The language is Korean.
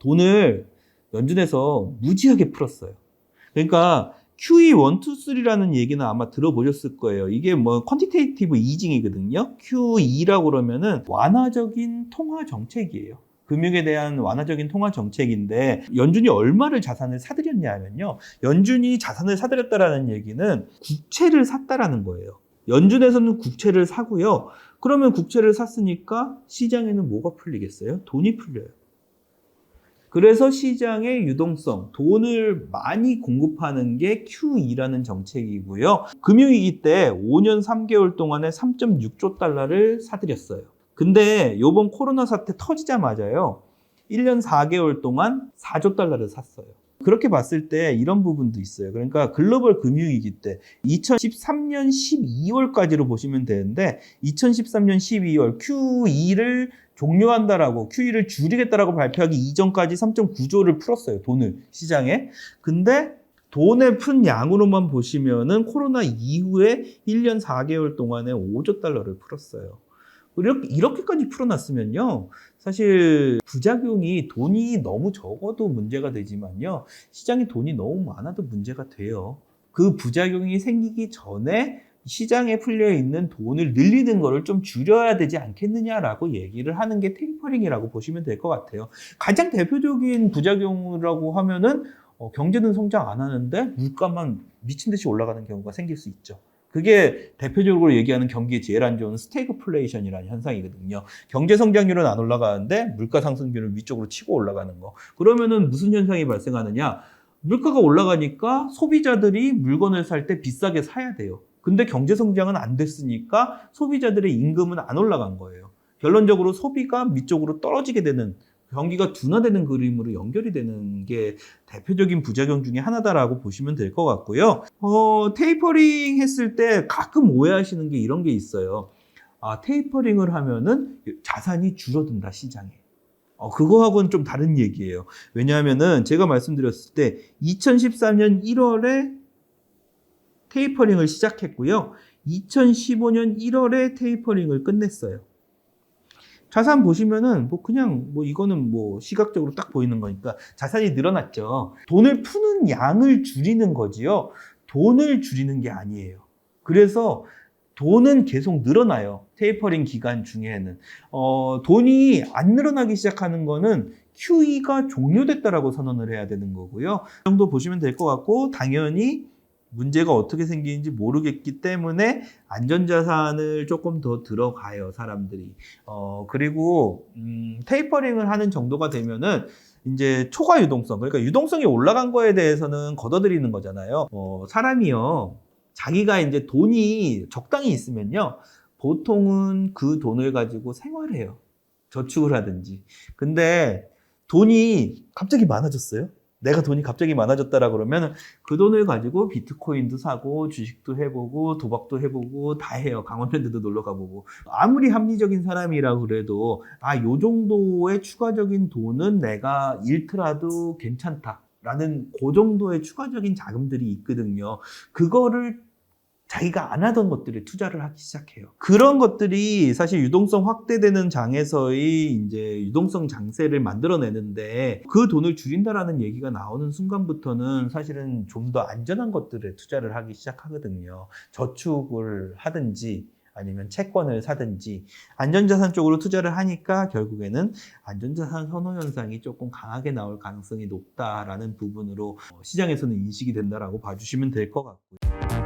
돈을 연준에서 무지하게 풀었어요. 그러니까 QE 1, 2, 3라는 얘기는 아마 들어보셨을 거예요. 이게 뭐 퀀티테이티브 이징이거든요. QE라고 그러면은 완화적인 통화 정책이에요. 금융에 대한 완화적인 통화 정책인데 연준이 얼마를 자산을 사들였냐면요. 연준이 자산을 사들였다라는 얘기는 국채를 샀다라는 거예요. 연준에서는 국채를 사고요. 그러면 국채를 샀으니까 시장에는 뭐가 풀리겠어요? 돈이 풀려요. 그래서 시장의 유동성, 돈을 많이 공급하는 게 QE라는 정책이고요. 금융위기 때 5년 3개월 동안에 3.6조 달러를 사들였어요. 근데 이번 코로나 사태 터지자마자요. 1년 4개월 동안 4조 달러를 샀어요. 그렇게 봤을 때 이런 부분도 있어요. 그러니까 글로벌 금융위기 때 2013년 12월까지로 보시면 되는데 2013년 12월 QE를 종료한다라고 QE를 줄이겠다라고 발표하기 이전까지 3.9조를 풀었어요. 돈을 시장에. 근데 돈의 푼 양으로만 보시면은 코로나 이후에 1년 4개월 동안에 5조 달러를 풀었어요. 이렇게까지 풀어놨으면요. 사실 부작용이 돈이 너무 적어도 문제가 되지만요. 시장에 돈이 너무 많아도 문제가 돼요. 그 부작용이 생기기 전에 시장에 풀려 있는 돈을 늘리는 거를 좀 줄여야 되지 않겠느냐라고 얘기를 하는 게 테이퍼링이라고 보시면 될 것 같아요. 가장 대표적인 부작용이라고 하면은 경제는 성장 안 하는데 물가만 미친 듯이 올라가는 경우가 생길 수 있죠. 그게 대표적으로 얘기하는 경기에 제일 안 좋은 스태그플레이션이라는 현상이거든요. 경제 성장률은 안 올라가는데 물가 상승률은 위쪽으로 치고 올라가는 거. 그러면은 무슨 현상이 발생하느냐? 물가가 올라가니까 소비자들이 물건을 살 때 비싸게 사야 돼요. 근데 경제 성장은 안 됐으니까 소비자들의 임금은 안 올라간 거예요. 결론적으로 소비가 밑쪽으로 떨어지게 되는, 경기가 둔화되는 그림으로 연결이 되는 게 대표적인 부작용 중에 하나다라고 보시면 될 것 같고요. 테이퍼링 했을 때 가끔 오해하시는 게 이런 게 있어요. 테이퍼링을 하면은 자산이 줄어든다, 시장에. 그거하고는 좀 다른 얘기예요. 왜냐하면은 제가 말씀드렸을 때 2013년 1월에 테이퍼링을 시작했고요. 2015년 1월에 테이퍼링을 끝냈어요. 자산 보시면은 그냥 이거는 시각적으로 딱 보이는 거니까 자산이 늘어났죠. 돈을 푸는 양을 줄이는 거지요. 돈을 줄이는 게 아니에요. 그래서 돈은 계속 늘어나요. 테이퍼링 기간 중에는. 돈이 안 늘어나기 시작하는 거는 QE가 종료됐다라고 선언을 해야 되는 거고요. 이 정도 보시면 될 것 같고, 당연히 문제가 어떻게 생기는지 모르겠기 때문에 안전자산을 조금 더 들어가요, 사람들이. 그리고 테이퍼링을 하는 정도가 되면은 이제 초과 유동성, 그러니까 유동성이 올라간 거에 대해서는 걷어들이는 거잖아요. 사람이요, 자기가 이제 돈이 적당히 있으면요, 보통은 그 돈을 가지고 생활해요. 저축을 하든지. 근데 돈이 갑자기 많아졌어요. 내가 돈이 갑자기 많아졌다라 그러면 그 돈을 가지고 비트코인도 사고 주식도 해보고 도박도 해보고 다 해요. 강원랜드도 놀러 가보고. 아무리 합리적인 사람이라고 그래도 요 정도의 추가적인 돈은 내가 잃더라도 괜찮다 라는 그 정도의 추가적인 자금들이 있거든요. 그거를 자기가 안 하던 것들에 투자를 하기 시작해요. 그런 것들이 사실 유동성 확대되는 장에서의 이제 유동성 장세를 만들어내는데, 그 돈을 줄인다라는 얘기가 나오는 순간부터는 사실은 좀 더 안전한 것들에 투자를 하기 시작하거든요. 저축을 하든지 아니면 채권을 사든지 안전자산 쪽으로 투자를 하니까 결국에는 안전자산 선호 현상이 조금 강하게 나올 가능성이 높다라는 부분으로 시장에서는 인식이 된다라고 봐주시면 될 것 같고요.